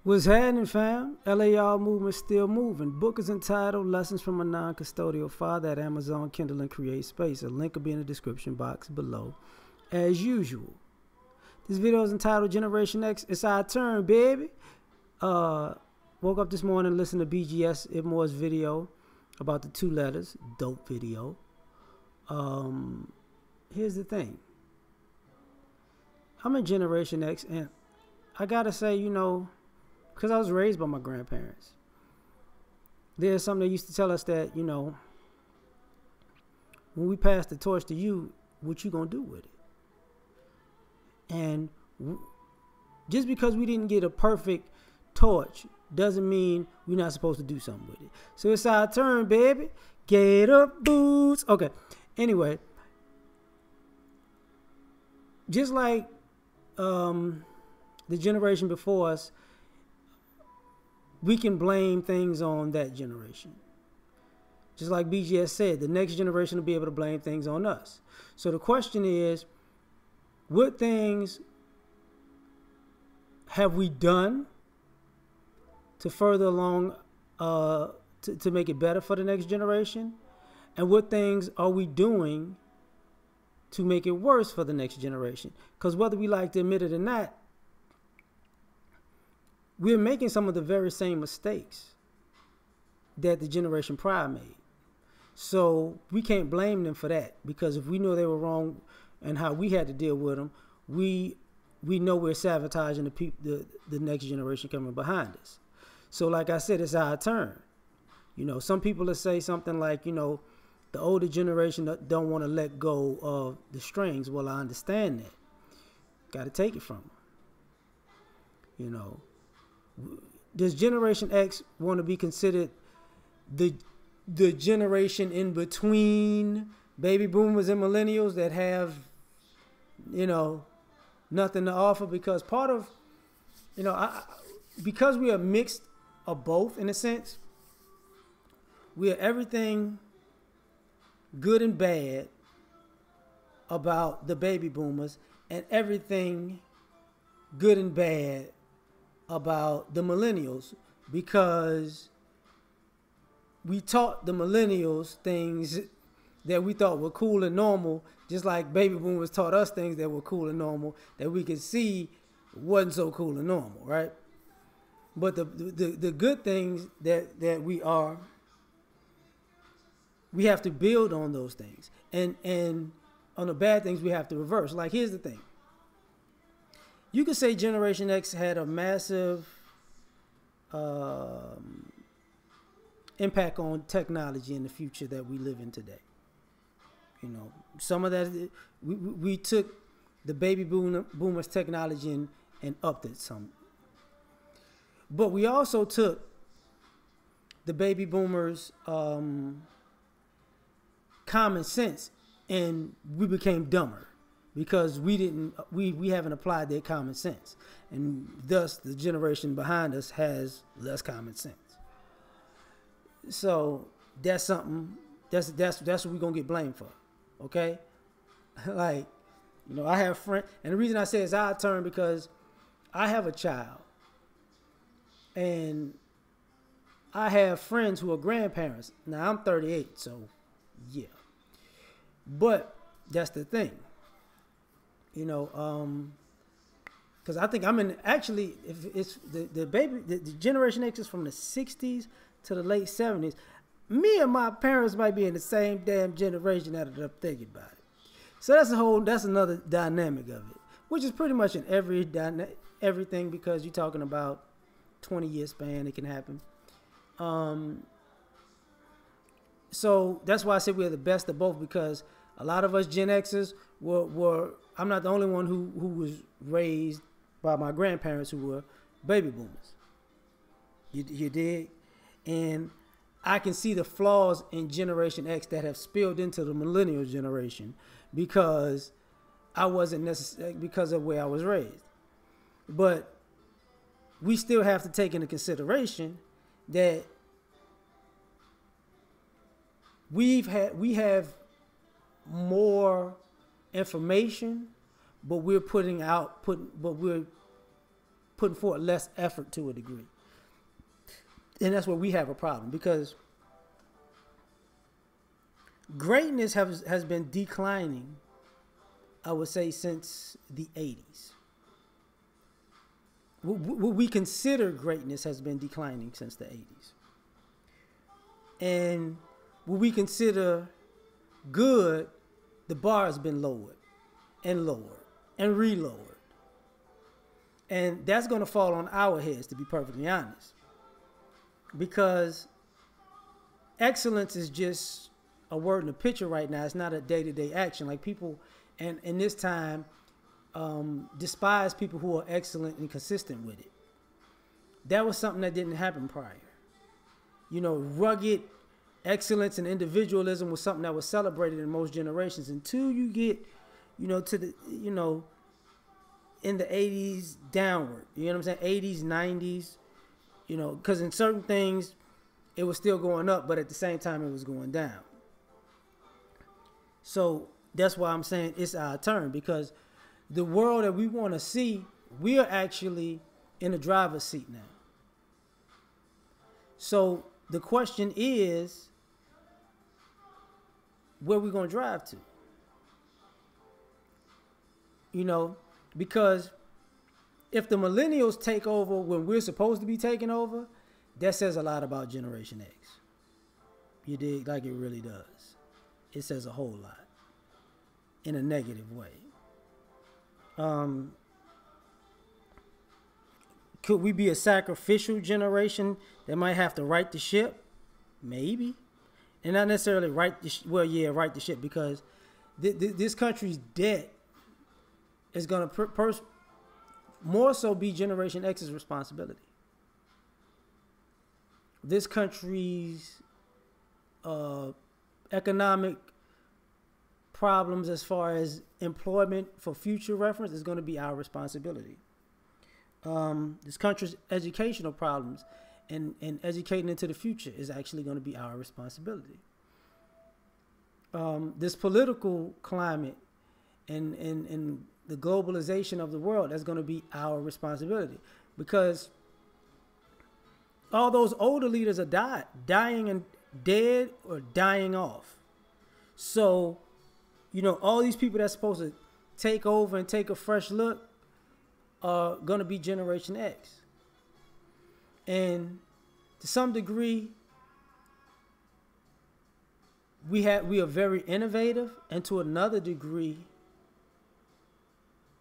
What's happening, fam? L.A.R movement still moving. Book is entitled Lessons from a Non-Custodial Father at Amazon, Kindle, and Create Space. A link will be in the description box below. As usual, this video is entitled Generation X. It's our turn, baby. Woke up this morning, listened to BGS Ibmore's video about the 2 letters. Dope video. Here's the thing. I'm in Generation X, and I gotta say, you know, because I was raised by my grandparents, there's something they used to tell us that, you know, when we pass the torch to you, what you gonna do with it? And just because we didn't get a perfect torch doesn't mean we're not supposed to do something with it. So it's our turn, baby. Get up, boots. Okay. Anyway, just like the generation before us, we can blame things on that generation. Just like BGS said, the next generation will be able to blame things on us. So the question is, what things have we done to further along, to make it better for the next generation? And what things are we doing to make it worse for the next generation? Because whether we like to admit it or not, we're making some of the very same mistakes that the generation prior made. So we can't blame them for that, because if we know they were wrong and how we had to deal with them, we know we're sabotaging the next generation coming behind us. So like I said, it's our turn. You know, some people will say something like, you know, the older generation don't want to let go of the strings. Well, I understand that. Got to take it from them. You know, does Generation X want to be considered the generation in between baby boomers and millennials that have, you know, nothing to offer? Because part of, you know, because we are mixed of both in a sense, we are everything good and bad about the baby boomers and everything good and bad about the millennials, because we taught the millennials things that we thought were cool and normal, just like baby boomers taught us things that were cool and normal that we could see wasn't so cool and normal, right? But the good things that we have to build on those things, and on the bad things we have to reverse. Like, here's the thing. You could say Generation X had a massive impact on technology in the future that we live in today. You know, some of that, we took the baby boomers' technology and upped it some. But we also took the baby boomers' common sense, and we became dumber, because we haven't applied their common sense, and thus the generation behind us has less common sense. So that's something that's what we're gonna get blamed for, okay? Like, you know, I have friends, and the reason I say it's our turn because I have a child, and I have friends who are grandparents. Now I'm 38, so yeah, but that's the thing. You know, because I think I'm in, actually, if it's the Generation X is from the 60s to the late 70s. Me and my parents might be in the same damn generation now that I'm thinking about it. So that's another dynamic of it, which is pretty much in everything, because you're talking about 20-year span, it can happen. So that's why I said we're the best of both, because a lot of us Gen Xers were I'm not the only one who was raised by my grandparents who were baby boomers. You dig? And I can see the flaws in Generation X that have spilled into the millennial generation, because I wasn't necessarily, because of where I was raised. But we still have to take into consideration that we have more information, but we're putting forth less effort to a degree. And that's where we have a problem, because greatness has been declining, I would say, since the 80s. What we consider greatness has been declining since the 80s. And what we consider good, the bar has been lowered and lowered and relowered. And that's going to fall on our heads, to be perfectly honest. Because excellence is just a word in a picture right now. It's not a day-to-day action. Like people, and in this time, despise people who are excellent and consistent with it. That was something that didn't happen prior. You know, rugged excellence and individualism was something that was celebrated in most generations until you get, you know, to the, you know, in the 80s downward. You know what I'm saying? 80s, 90s, you know, because in certain things it was still going up, but at the same time it was going down. So that's why I'm saying it's our turn, because the world that we want to see, we are actually in the driver's seat now. So the question is, where we going to drive to? You know, because if the millennials take over when we're supposed to be taking over, that says a lot about Generation X. You dig? Like it really does. It says a whole lot in a negative way. Could we be a sacrificial generation that might have to right the ship? Maybe. And not necessarily right the ship, because this country's debt is going to more so be Generation X's responsibility. This country's economic problems as far as employment for future reference is going to be our responsibility. This country's educational problems and educating into the future is actually going to be our responsibility. This political climate and the globalization of the world, that's going to be our responsibility, because all those older leaders are dying and dead or dying off. So, you know, all these people that's supposed to take over and take a fresh look are going to be Generation X. And to some degree, we are very innovative, and to another degree,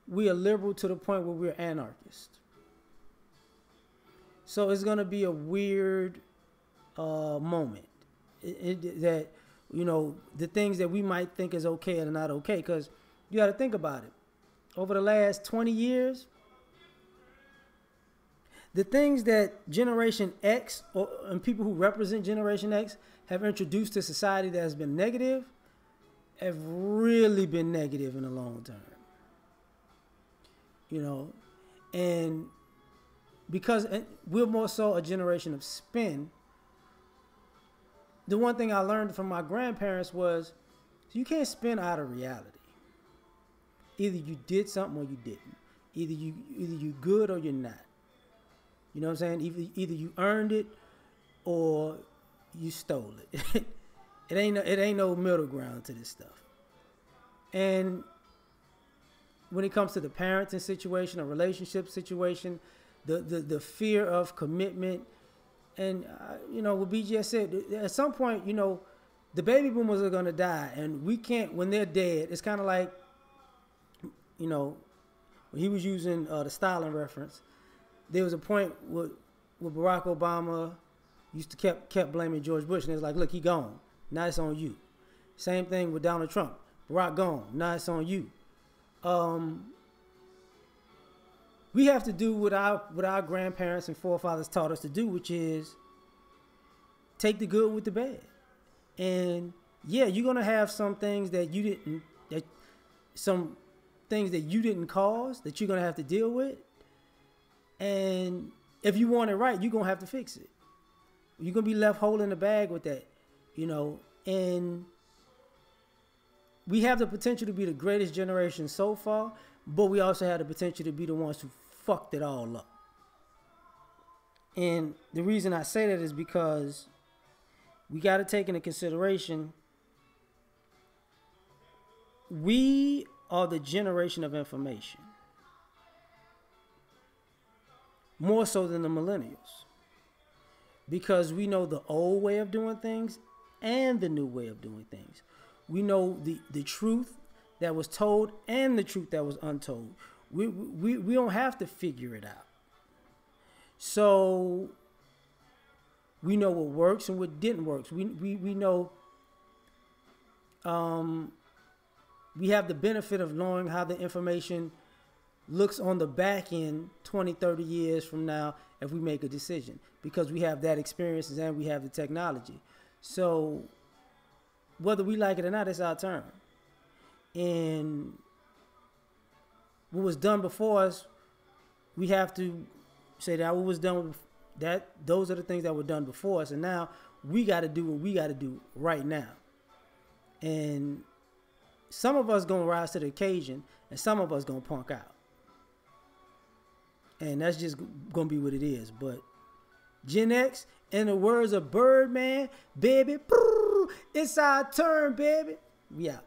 we are liberal to the point where we're anarchists. So it's going to be a weird moment. That, you know, the things that we might think is okay are not okay, because you got to think about it. Over the last 20 years, the things that Generation X and people who represent Generation X have introduced to society that has been negative have really been negative in the long term. You know, and because we're more so a generation of spin, the one thing I learned from my grandparents was you can't spin out of reality. Either you did something or you didn't. Either you good or you're not. You know what I'm saying? Either you earned it or you stole it. It ain't no middle ground to this stuff. And when it comes to the parenting situation, a relationship situation, the fear of commitment, and you know what BGS said, at some point, you know, the baby boomers are gonna die, and we can't. When they're dead, it's kind of like, you know, when he was using the Stalin reference. There was a point where Barack Obama used to kept blaming George Bush, and it was like, look, he gone. Now it's on you. Same thing with Donald Trump. Barack gone. Now it's on you. We have to do what our grandparents and forefathers taught us to do, which is take the good with the bad. And yeah, you're gonna have some things that you didn't cause that you're gonna have to deal with. And if you want it right, you're gonna have to fix it. You're gonna be left holding the bag with that, you know. And we have the potential to be the greatest generation so far, but we also have the potential to be the ones who fucked it all up. And the reason I say that is because we got to take into consideration we are the generation of information, more so than the millennials, because we know the old way of doing things and the new way of doing things. We know the truth that was told and the truth that was untold. We don't have to figure it out. So we know what works and what didn't work. We know we have the benefit of knowing how the information looks on the back end 20, 30 years from now if we make a decision, because we have that experience and we have the technology. So whether we like it or not, it's our turn. And what was done before us, we have to say that what was done, that those are the things that were done before us, and now we got to do what we got to do right now. And some of us gonna rise to the occasion, and some of us gonna punk out, and that's just gonna be what it is. But Gen X, in the words of Birdman, baby, it's our turn, baby. We out.